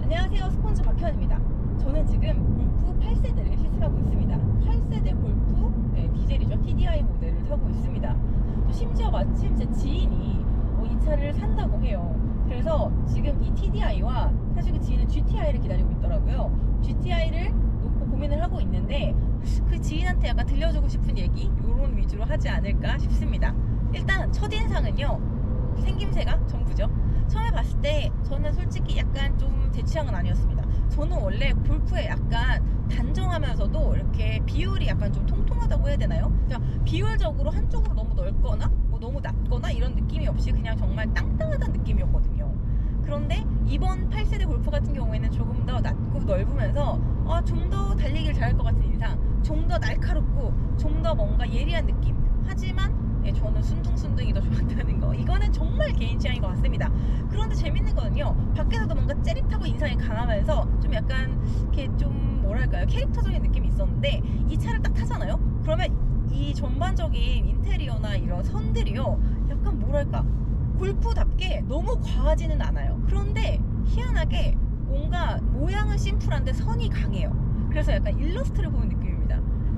안녕하세요, 스폰지 박현입니다. 저는 지금 골프 8세대를 실습하고 있습니다. 8세대 골프 디젤이죠. TDI 모델을 타고 있습니다. 또 심지어 마침 제 지인이 이 차를 산다고 해요. 그래서 지금 이 TDI와 사실 그 지인은 GTI를 기다리고 있더라고요. GTI를 놓고 고민을 하고 있는데 그 지인한테 약간 들려주고 싶은 얘기 이런 위주로 하지 않을까 싶습니다. 일단 첫인상은요, 생김새가 전부죠. 처음에 봤을 때 저는 솔직히 약간 좀 제 취향은 아니었습니다. 저는 원래 골프에 약간 단정하면서도 이렇게 비율이 약간 좀 통통하다고 해야 되나요? 그러니까 비율적으로 한쪽으로 너무 넓거나 뭐 너무 낮거나 이런 느낌이 없이 그냥 정말 땅땅하다는 느낌이었거든요. 그런데 이번 8세대 골프 같은 경우에는 조금 더 낮고 넓으면서 좀 더 달리기를 잘할 것 같은 인상, 좀 더 날카롭고 좀 더 뭔가 예리한 느낌. 하지만 저는 순둥순둥이 더 좋았다는 거, 이거는 정말 개인 취향인 것 같습니다. 그런데 재밌는 거는요, 밖에서도 뭔가 째릿하고 인상이 강하면서 좀 약간 이렇게 좀 뭐랄까요, 캐릭터적인 느낌이 있었는데 이 차를 딱 타잖아요? 그러면 이 전반적인 인테리어나 이런 선들이요, 약간 뭐랄까, 골프답게 너무 과하지는 않아요. 그런데 희한하게 뭔가 모양은 심플한데 선이 강해요. 그래서 약간 일러스트를 보는 느낌입니다.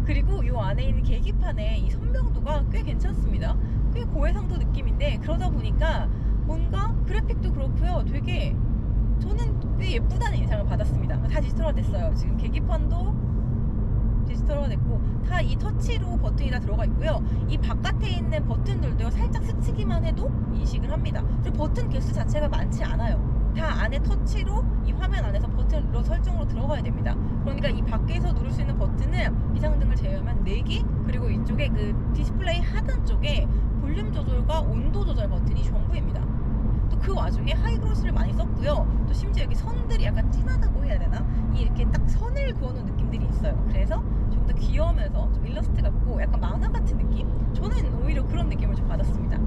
그리고 이 안에 있는 계기판의 이 선명도가 꽤 괜찮습니다. 꽤 고해상도 느낌인데, 그러다 보니까 뭔가 그래픽도 그렇고요, 되게 저는 꽤 예쁘다는 인상을 받았습니다. 다 디지털화 됐어요. 지금 계기판도 디지털화 됐고 다 이 터치로 버튼이 다 들어가 있고요. 이 바깥에 있는 버튼들도요, 살짝 스치기만 해도 인식을 합니다. 그리고 버튼 개수 자체가 많지 않아요. 다 안에 터치로 이 화면 안에서 버튼을 눌러 설정으로 들어가야 됩니다. 그러니까 이 밖에서 누를 수 있는 버튼은 비상등을 제외하면 4개, 그리고 이쪽에 그 디스플레이 하단 쪽에 볼륨 조절과 온도 조절 버튼이 전부입니다. 또 그 와중에 하이그로시를 많이 썼고요. 또 심지어 여기 선들이 약간 진하다고 해야 되나? 이렇게 딱 선을 그어놓은 느낌들이 있어요. 그래서 좀 더 귀여우면서 좀 일러스트 같고 약간 만화 같은 느낌? 저는 오히려 그런 느낌을 좀 받았습니다.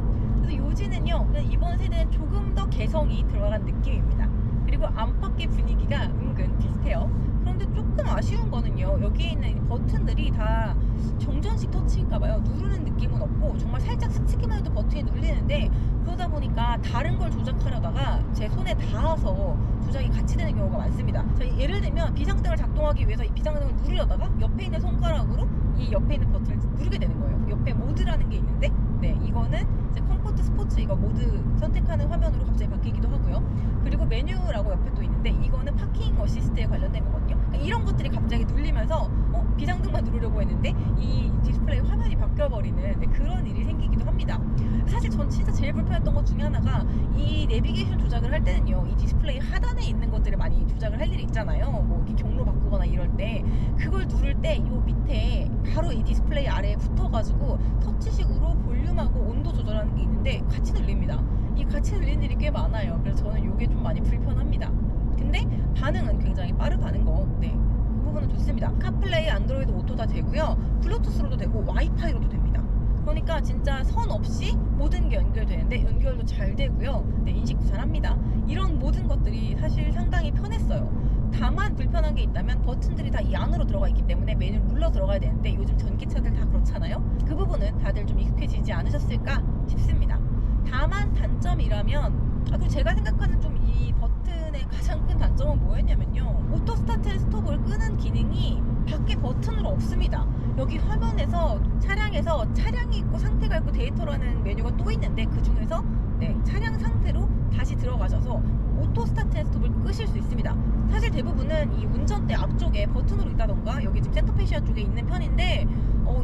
그래서 요지는요, 그냥 이번 세대는 조금 더 개성이 들어간 느낌입니다. 그리고 안팎의 분위기가 은근 비슷해요. 그런데 조금 아쉬운 거는요, 여기에 있는 버튼들이 다 정전식 터치인가봐요. 누르는 느낌은 없고 정말 살짝 스치기만 해도 버튼이 눌리는데, 그러다 보니까 다른 걸 조작하려다가 제 손에 닿아서 조작이 같이 되는 경우가 많습니다. 자, 예를 들면 비상등을 작동하기 위해서 이 비상등을 누르려다가 옆에 있는 손가락으로 이 옆에 있는 버튼을 누르게 되는 거예요. 옆에 모드라는 게 있는데, 이거는 이제 컴포트 스포츠 이거 모드 선택하는 화면으로 갑자기 바뀌기도 하고요. 그리고 메뉴라고 옆에 또 있는데, 이거는 파킹 어시스트에 관련된 거거든요. 그러니까 이런 것들이 갑자기 눌리면서 비상등만 누르려고 했는데 이 디스플레이 화면이 바뀌어버리는 그런 일이 생기기도 합니다. 사실 전 진짜 제일 불편했던 것 중에 하나가, 이 내비게이션 조작을 할 때는요, 이 디스플레이 하단에 있는 것들을 많이 조작을 할 일이 있잖아요. 뭐 이렇게 경로 바꾸거나 이럴 때 그걸 누를 때 이 밑에 바로 이 디스플레이 아래에 붙어가지고 터치식으로 볼륨하고 온도 조절하는 게 있는데 같이 눌립니다. 이 같이 눌리는 일이 꽤 많아요. 그래서 저는 이게 좀 많이 불편합니다. 근데 반응은 굉장히 빠르다는 거, 그 부분은 좋습니다. 카플레이, 안드로이드 오토 다 되고요, 블루투스로도 되고 와이파이로도 됩니다. 그러니까 진짜 선 없이 모든 게 연결되는데 연결도 잘 되고요, 인식도 잘합니다. 이런 모든 것들이 사실 상당히 편했어요. 다만 불편한 게 있다면 버튼들이 다 이 안으로 들어가 있기 때문에 메뉴를 눌러 들어가야 되는데, 요즘 전기차들 다 그렇잖아요. 그 부분은 다들 좀 익숙해지지 않으셨을까 싶습니다. 다만 단점이라면, 그리고 제가 생각하는 좀 이 버튼의 가장 큰 단점은 뭐였냐면요, 오토 스타트 앤 스톱을 끄는 기능이 밖에 버튼으로 없습니다. 여기 화면에서 차량에서 차량이 있고 상태가 있고 데이터라는 메뉴가 또 있는데, 그 중에서 차량 상태로 다시 들어가셔서 오토 스타트 앤 스톱을 끄실 수 있습니다. 사실 대부분은 이 운전대 앞쪽에 버튼으로 있다던가 여기 지금 센터페시아 쪽에 있는 편인데,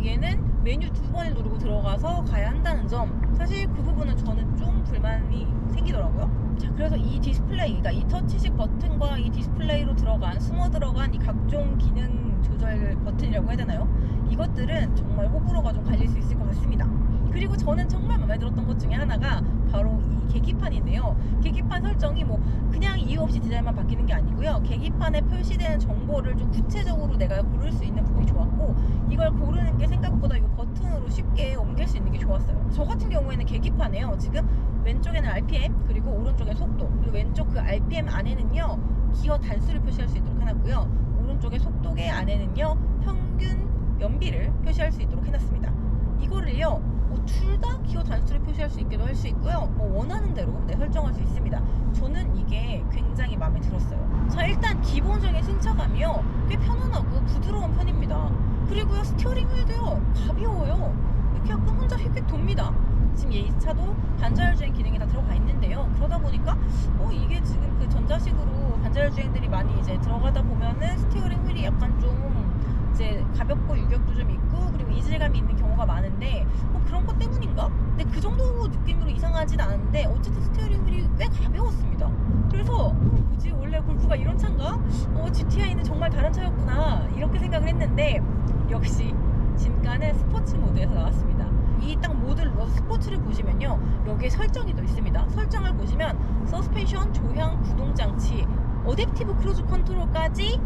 얘는 메뉴 2번을 누르고 들어가서 가야 한다는 점, 사실 그 부분은 저는 좀 불만이 생기더라고요. 자, 그래서 이 디스플레이가 이 터치식 버튼과 이 디스플레이로 들어간, 숨어 들어간 이 각종 기능 조절 버튼이라고 해야 되나요? 이것들은 정말 호불호가 좀 갈릴 수 있을 것 같습니다. 그리고 저는 정말 마음에 들었던 것 중에 하나가 바로 이 계기판인데요. 계기판 설정이 뭐 그냥 이유 없이 디자인만 바뀌는 게 아니고요. 계기판에 표시되는 정보를 좀 구체적으로 내가 고를 수 있는 부분이 좋았고, 이걸 고르는 게 생각보다 이 버튼으로 쉽게 옮길 수 있는 게 좋았어요. 저 같은 경우에는 계기판에요. 지금 왼쪽에는 RPM, 그리고 오른쪽엔 속도, 그리고 왼쪽 그 RPM 안에는요 기어 단수를 표시할 수 있도록 해놨고요. 오른쪽에 속도계 안에는요 평균 연비를 표시할 수 있도록 해놨습니다. 이거를요 둘 다 기어 단수를 표시할 수 있게도 할 수 있고요, 원하는 대로 설정할 수 있습니다. 저는 이게 굉장히 마음에 들었어요. 자, 일단 기본적인 승차감이요 꽤 편안하고 부드러운 편입니다. 그리고요 스티어링 휠도요 가벼워요. 이렇게 약간 혼자 휙휙 돕니다. 지금 이 차도 반자율주행 기능이 다 들어가 있는데요. 그러다 보니까 이게 지금 그 전자식으로 반자율주행들이 많이 이제 들어가다 보면은 스티어링 휠이 약간 좀 이제 가볍고 유격도 좀 있고 그리고 이질감이 있는 경우가 많은데 그런 것 때문인가? 근데 그 정도 느낌으로 이상하진 않은데 어쨌든 스티어링 휠이 꽤 가벼웠습니다. 그래서 뭐지 원래 골프가 이런 차인가? GTI는 정말 다른 차였구나 이렇게 생각을 했는데 역시 진가는 스포츠 모드에서 나왔습니다. 이 딱 모드를 눌러서 스포츠를 보시면요 여기에 설정이 또 있습니다. 설정을 보시면 서스펜션, 조향, 구동장치, 어댑티브 크루즈 컨트롤까지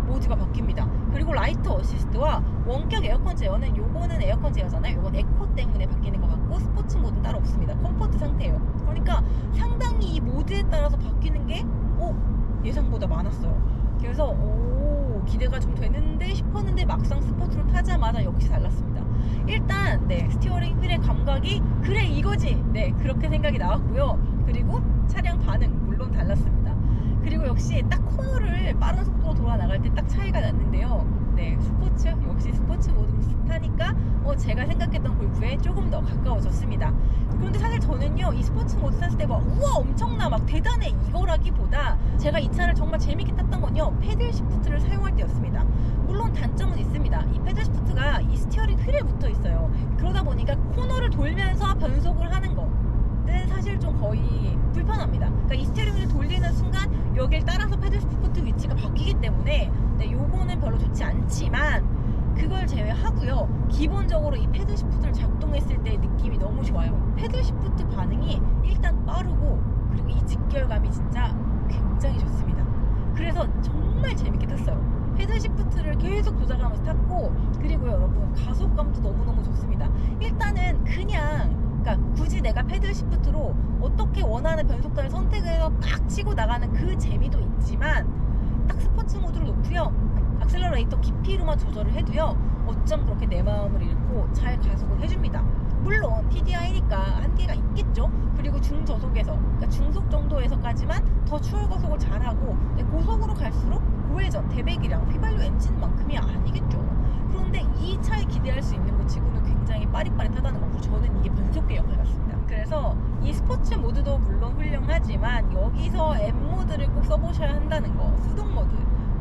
모드가 바뀝니다. 그리고 라이트 어시스트와 원격 에어컨 제어는 요거는 에어컨 제어잖아요. 요건 에코 때문에 바뀌는 것 같고 스포츠 모드는 따로 없습니다. 컴포트 상태예요. 그러니까 상당히 이 모드에 따라서 바뀌는 게 예상보다 많았어요. 그래서 기대가 좀 되는데 싶었는데 막상 스포츠로 타자마자 역시 달랐습니다. 일단 스티어링 휠의 감각이 그래 이거지 그렇게 생각이 나왔고요. 그리고 차량 반응 물론 달랐습니다. 그리고 역시 딱 코너를 빠른 속도로 돌아 나갈 때 딱 차이가 났는데요. 스포츠 역시 스포츠 모드 타니까 제가 생각했던 골프에 조금 더 가까워졌습니다. 그런데 사실 저는요 이 스포츠 모드 탔을 때 우와 엄청나 막 대단해 이거라기보다 제가 이 차를 정말 재밌게 탔던 건요 패들 시프트를 사용할 때였습니다. 물론 단점은 있습니다. 이 패들 시프트가 이 스티어링 휠에 붙어 있어요. 그러다 보니까 코너를 돌면서 변속을 하는 거는 사실 좀 거의 불편합니다. 그러니까 이 스티어링 휠을 돌리는 순간 여길 따라서 패들 시프트 위치가 바뀌기 때문에 요거는 별로 좋지 않지만 그걸 제외하고요 기본적으로 이 패들 시프트를 작동했을 때의 느낌이 너무 좋아요. 패들 시프트 반응이 일단 빠르고 그리고 이 직결감이 진짜 굉장히 좋습니다. 그래서 정말 재밌게 탔어요. 패들 시프트를 계속 조작하면서 탔고 그리고 여러분 가속감도 너무너무 좋습니다. 일단은 그러니까 굳이 내가 패들 시프트로 어떻게 원하는 변속도를 선택해서 빡 치고 나가는 그 재미도 있지만 딱 스포츠 모드를 놓고요 악셀러레이터 깊이로만 조절을 해도요 어쩜 그렇게 내 마음을 읽고 잘 가속을 해줍니다. 물론 TDI니까 한계가 있겠죠. 그리고 중저속에서 그러니까 중속 정도에서까지만 더 추월 가속을 잘하고 고속으로 갈수록 고회전, 대배기량, 휘발유 엔진만큼이 아니겠죠. 그런데 이 차에 기대할 수 있는 것 치고는 굉장히 빠릿빠릿하다는 거고 저는 이게 변속기 역할 같습니다. 그래서 이 스포츠 모드도 물론 훌륭하지만 여기서 M 모드를 꼭 써보셔야 한다는 거, 수동 모드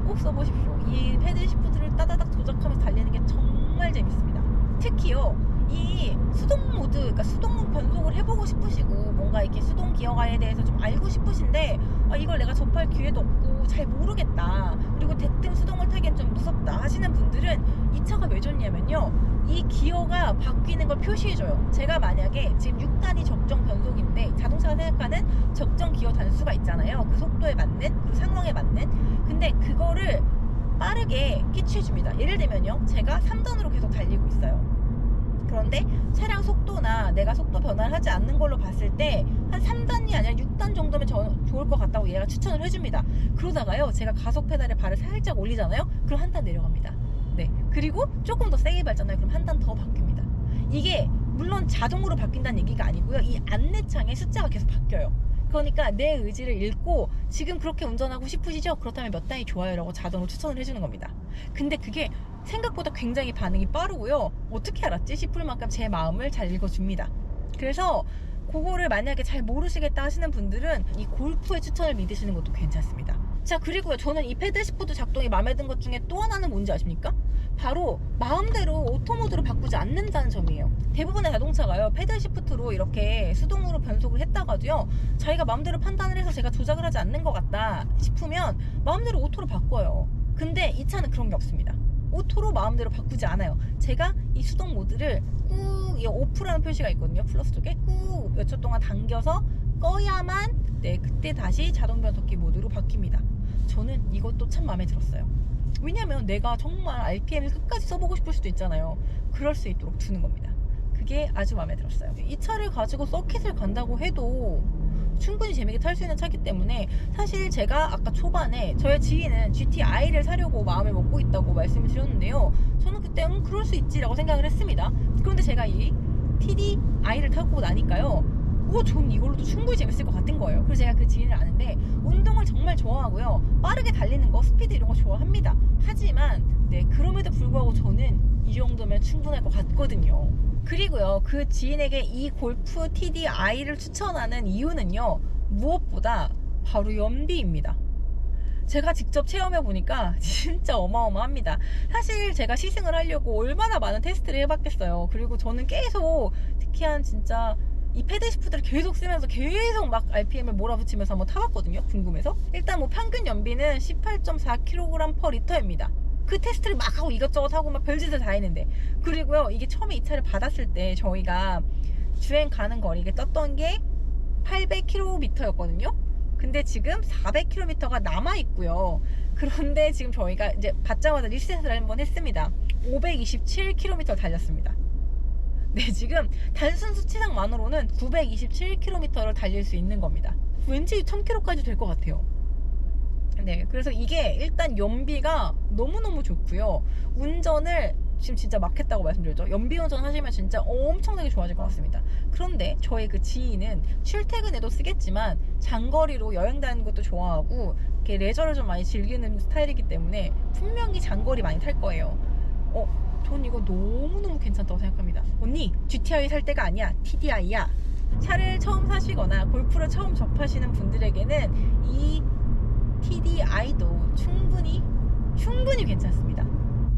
꼭 써보십시오. 이 패들 시프트를 따다닥 조작하면서 달리는 게 정말 재밌습니다. 특히요 이 수동 모드, 그러니까 수동 변속을 해보고 싶으시고 뭔가 이렇게 수동 기어가에 대해서 좀 알고 싶으신데 이걸 내가 접할 기회도 없고 잘 모르겠다 그리고 대뜸 수동을 타기엔 좀 무섭다 하시는 분들은 이 차가 왜 좋냐면요 이 기어가 바뀌는 걸 표시해줘요. 제가 만약에 지금 6단이 적정 변속인데 자동차가 생각하는 적정 기어 단수가 있잖아요. 그 속도에 맞는 그 상황에 맞는 근데 그거를 빠르게 캐치해줍니다. 예를 들면요 제가 3단으로 계속 달리고 있어요. 그런데 차량 속도나 내가 속도 변화를 하지 않는 걸로 봤을 때 한 3단이 아니라 6단 정도면 좋을 것 같다고 얘가 추천을 해줍니다. 그러다가요 제가 가속 페달에 발을 살짝 올리잖아요. 그럼 한 단 내려갑니다. 그리고 조금 더 세게 밟잖아요. 그럼 한 단 더 바뀝니다. 이게 물론 자동으로 바뀐다는 얘기가 아니고요 이 안내창에 숫자가 계속 바뀌어요. 그러니까 내 의지를 읽고 지금 그렇게 운전하고 싶으시죠? 그렇다면 몇 단이 좋아요 라고 자동으로 추천을 해주는 겁니다. 근데 그게 생각보다 굉장히 반응이 빠르고요 어떻게 알았지 싶을 만큼 제 마음을 잘 읽어줍니다. 그래서 그거를 만약에 잘 모르시겠다 하시는 분들은 이 골프의 추천을 믿으시는 것도 괜찮습니다. 자 그리고요 저는 이 패들 시프트 작동이 마음에 든 것 중에 또 하나는 뭔지 아십니까? 바로 마음대로 오토 모드로 바꾸지 않는다는 점이에요. 대부분의 자동차가요 패들 시프트로 이렇게 수동으로 변속을 했다가도요 자기가 마음대로 판단을 해서 제가 조작을 하지 않는 것 같다 싶으면 마음대로 오토로 바꿔요. 근데 이 차는 그런 게 없습니다. 오토로 마음대로 바꾸지 않아요. 제가 이 수동 모드를 꾹, 이 오프라는 표시가 있거든요. 플러스 쪽에 꾹 몇 초 동안 당겨서 꺼야만 네, 그때 다시 자동 변속기 모드로 바뀝니다. 저는 이것도 참 마음에 들었어요. 왜냐면 내가 정말 RPM을 끝까지 써보고 싶을 수도 있잖아요. 그럴 수 있도록 두는 겁니다. 그게 아주 마음에 들었어요. 이 차를 가지고 서킷을 간다고 해도 충분히 재밌게 탈 수 있는 차기 때문에, 사실 제가 아까 초반에 저의 지인은 GTI를 사려고 마음을 먹고 있다고 말씀을 드렸는데요, 저는 그때 그럴 수 있지라고 생각을 했습니다. 그런데 제가 이 TDI를 타고 나니까요, 전 이걸로도 충분히 재밌을 것 같은 거예요. 그래서 제가 그 지인을 아는데 운동을 정말 좋아하고요, 빠르게 달리는 거, 스피드 이런 거 좋아합니다. 하지만 네, 그럼에도 불구하고 저는 이 정도면 충분할 것 같거든요. 그리고요, 그 지인에게 이 골프 TDI를 추천하는 이유는요, 무엇보다 바로 연비입니다. 제가 직접 체험해보니까 진짜 어마어마합니다. 사실 제가 시승을 하려고 얼마나 많은 테스트를 해봤겠어요. 그리고 저는 계속, 특히 한 진짜 이 패드 시프트를 계속 쓰면서 계속 막 RPM을 몰아붙이면서 한번 타봤거든요. 궁금해서. 일단 뭐 평균 연비는 18.4kg/L입니다. 그 테스트를 막 하고 이것저것 하고 막 별짓을 다 했는데, 그리고요, 이게 처음에 이 차를 받았을 때 저희가 주행 가는 거리가 떴던 게 800km였거든요. 근데 지금 400km가 남아있고요. 그런데 지금 저희가 이제 받자마자 리셋을 한번 했습니다. 527km 달렸습니다. 네, 지금 단순 수치상만으로는 927km를 달릴 수 있는 겁니다. 왠지 1000km까지 될 것 같아요. 네, 그래서 이게 일단 연비가 너무너무 좋고요. 운전을 지금 진짜 막했다고 말씀드렸죠. 연비 운전 하시면 진짜 엄청나게 좋아질 것 같습니다. 그런데 저희 그 지인은 출퇴근에도 쓰겠지만 장거리로 여행 다니는 것도 좋아하고 이렇게 레저를 좀 많이 즐기는 스타일이기 때문에 분명히 장거리 많이 탈 거예요. 전 이거 너무너무 괜찮다고 생각합니다. 언니, GTI 살 때가 아니야, TDI야. 차를 처음 사시거나 골프를 처음 접하시는 분들에게는 이 TDI도 충분히 괜찮습니다.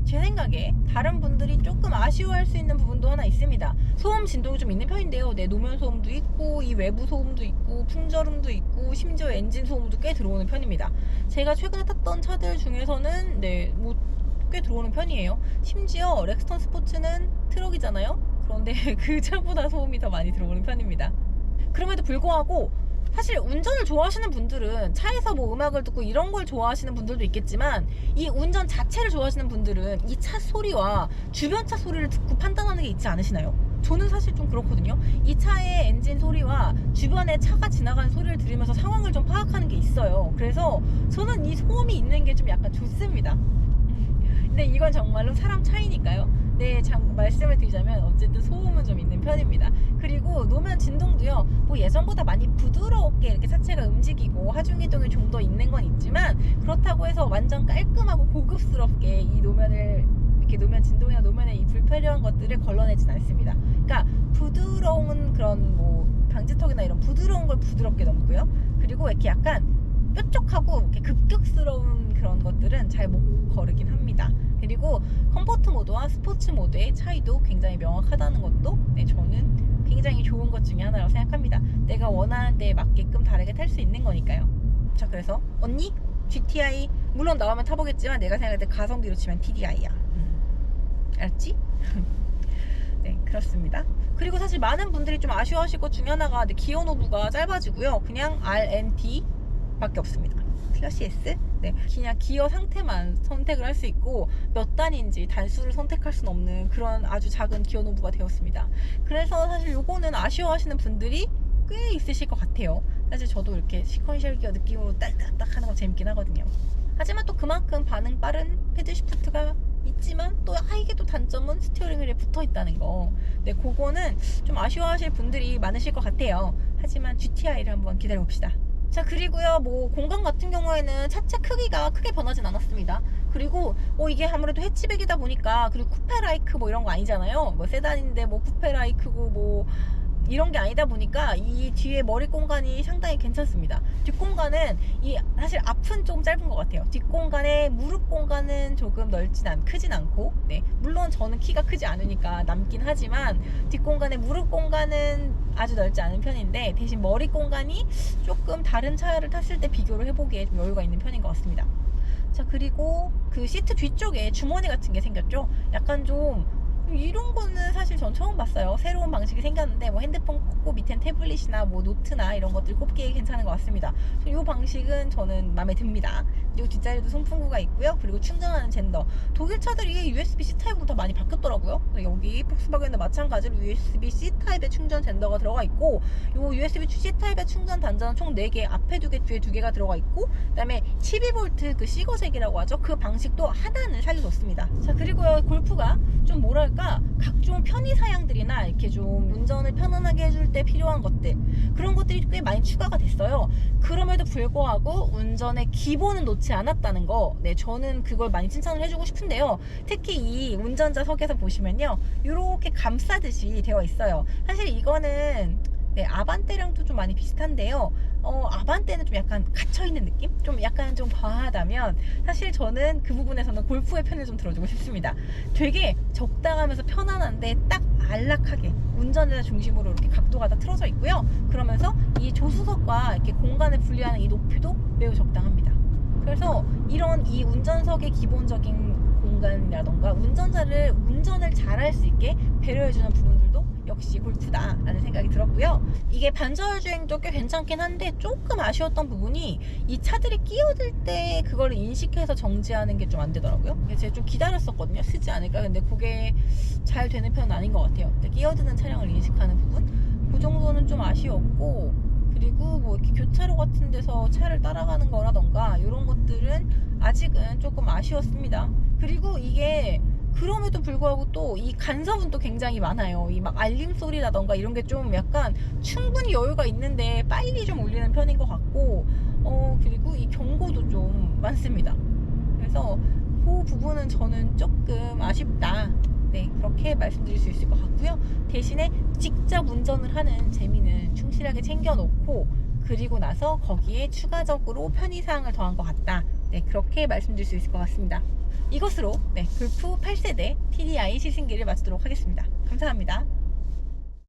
제 생각에 다른 분들이 조금 아쉬워할 수 있는 부분도 하나 있습니다. 소음 진동이 좀 있는 편인데요. 네, 노면 소음도 있고 이 외부 소음도 있고 풍절음도 있고 심지어 엔진 소음도 꽤 들어오는 편입니다. 제가 최근에 탔던 차들 중에서는 네, 꽤 들어오는 편이에요. 심지어 렉스턴 스포츠는 트럭이잖아요. 그런데 그 차보다 소음이 더 많이 들어오는 편입니다. 그럼에도 불구하고 사실 운전을 좋아하시는 분들은 차에서 뭐 음악을 듣고 이런 걸 좋아하시는 분들도 있겠지만, 이 운전 자체를 좋아하시는 분들은 이 차 소리와 주변 차 소리를 듣고 판단하는 게 있지 않으시나요? 저는 사실 좀 그렇거든요. 이 차의 엔진 소리와 주변에 차가 지나가는 소리를 들으면서 상황을 좀 파악하는 게 있어요. 그래서 저는 이 소음이 있는 게 좀 약간 좋습니다. 근데 이건 정말로 사람 차이니까요. 네, 말씀을 드리자면 어쨌든 소음은 좀 있는 편입니다. 그리고 노면 진동도요, 뭐 예전보다 많이 부드럽게 이렇게 차체가 움직이고 하중이동이 좀 더 있는 건 있지만, 그렇다고 해서 완전 깔끔하고 고급스럽게 이 노면을 이렇게 노면 진동이나 노면의 이 불편한 것들을 걸러내진 않습니다. 그러니까 부드러운 그런 뭐 방지턱이나 이런 부드러운 걸 부드럽게 넘고요. 그리고 이렇게 약간 뾰족하고 이렇게 급격스러운 그런 것들은 잘 못 거르긴 합니다. 그리고 컴포트 모드와 스포츠 모드의 차이도 굉장히 명확하다는 것도 네, 저는 굉장히 좋은 것 중에 하나라고 생각합니다. 내가 원하는 데에 맞게끔 다르게 탈 수 있는 거니까요. 자, 그래서 언니, GTI 물론 나오면 타보겠지만 내가 생각할 때 가성비로 치면 TDI야. 알았지? 네, 그렇습니다. 그리고 사실 많은 분들이 좀 아쉬워하실 것 중에 하나가 기어 노브가 짧아지고요. 그냥 RNT 밖에 없습니다. 슬러시 S? 네, 그냥 기어 상태만 선택을 할 수 있고 몇 단인지 단수를 선택할 수는 없는 그런 아주 작은 기어 노브가 되었습니다. 그래서 사실 요거는 아쉬워하시는 분들이 꽤 있으실 것 같아요. 사실 저도 이렇게 시퀀셜 기어 느낌으로 딱딱딱 하는 거 재밌긴 하거든요. 하지만 또 그만큼 반응 빠른 패드 시프트가 있지만 또 이게 또 단점은 스티어링 휠에 붙어 있다는 거. 네, 그거는 좀 아쉬워하실 분들이 많으실 것 같아요. 하지만 GTI를 한번 기다려 봅시다. 자, 그리고요, 뭐 공간 같은 경우에는 차체 크기가 크게 변하진 않았습니다. 그리고 이게 아무래도 해치백이다 보니까, 그리고 쿠페 라이크 뭐 이런 거 아니잖아요. 뭐 세단인데 뭐 쿠페 라이크고 뭐 이런 게 아니다 보니까 이 뒤에 머리 공간이 상당히 괜찮습니다. 뒷공간은 사실 앞은 좀 짧은 것 같아요. 뒷공간에 무릎 공간은 조금 크진 않고, 네, 물론 저는 키가 크지 않으니까 남긴 하지만 뒷공간에 무릎 공간은 아주 넓지 않은 편인데, 대신 머리 공간이 조금 다른 차를 탔을 때 비교를 해보기에 좀 여유가 있는 편인 것 같습니다. 자, 그리고 그 시트 뒤쪽에 주머니 같은 게 생겼죠. 약간 좀 이런 거는 사실 전 처음 봤어요. 새로운 방식이 생겼는데 뭐 핸드폰 꽂고 밑엔 태블릿이나 뭐 노트나 이런 것들 꼽기에 괜찮은 것 같습니다. 이 방식은 저는 마음에 듭니다. 그리고 뒷자리도 송풍구가 있고요. 그리고 충전하는 젠더. 독일 차들이 USB-C 타입으로 더 많이 바뀌었더라고요. 여기 폭스바겐도 마찬가지로 USB-C 타입의 충전 젠더가 들어가 있고, 요 USB-C 타입의 충전 단자는 총 4개, 앞에 2개, 뒤에 2개가 들어가 있고, 그다음에 12V 그 시거잭이라고 하죠. 그 방식도 하나는 살려줬습니다. 자, 그리고요, 골프가 좀 뭐랄까 각종 편의 사양들이나 이렇게 좀 운전을 편안하게 해줄 때 필요한 것들, 그런 것들이 꽤 많이 추가가 됐어요. 그럼에도 불구하고 운전의 기본은 놓지 않았다는 거, 네, 저는 그걸 많이 칭찬을 해주고 싶은데요. 특히 이 운전자석에서 보시면요, 이렇게 감싸듯이 되어 있어요. 사실 이거는 네, 아반떼랑도 좀 많이 비슷한데요. 아반떼는 좀 약간 갇혀있는 느낌? 좀 약간 좀 과하다면, 사실 저는 그 부분에서는 골프의 편을 좀 들어주고 싶습니다. 되게 적당하면서 편안한데 딱 안락하게 운전자 중심으로 이렇게 각도가 다 틀어져 있고요. 그러면서 이 조수석과 이렇게 공간을 분리하는 이 높이도 매우 적당합니다. 그래서 이런 이 운전석의 기본적인 공간이라던가 운전을 잘할 수 있게 배려해주는 부분들도 역시 골프다 라는 생각이 들었고요. 이게 반절 주행도 꽤 괜찮긴 한데 조금 아쉬웠던 부분이 이 차들이 끼어들 때 그걸 인식해서 정지하는 게 좀 안 되더라고요. 제가 좀 기다렸었거든요. 쓰지 않을까. 근데 그게 잘 되는 편은 아닌 것 같아요. 끼어드는 차량을 인식하는 부분, 그 정도는 좀 아쉬웠고, 그리고 뭐 이렇게 교차로 같은 데서 차를 따라가는 거라던가 이런 것들은 아직은 조금 아쉬웠습니다. 그리고 이게 그럼에도 불구하고 또 이 간섭은 또 굉장히 많아요. 이 막 알림 소리라던가 이런 게 좀 약간 충분히 여유가 있는데 빨리 좀 울리는 편인 것 같고, 그리고 이 경고도 좀 많습니다. 그래서 그 부분은 저는 조금 아쉽다. 네, 그렇게 말씀드릴 수 있을 것 같고요. 대신에 직접 운전을 하는 재미는 충실하게 챙겨놓고, 그리고 나서 거기에 추가적으로 편의사항을 더한 것 같다. 네, 그렇게 말씀드릴 수 있을 것 같습니다. 이것으로 골프 8세대 TDI 시승기를 마치도록 하겠습니다. 감사합니다.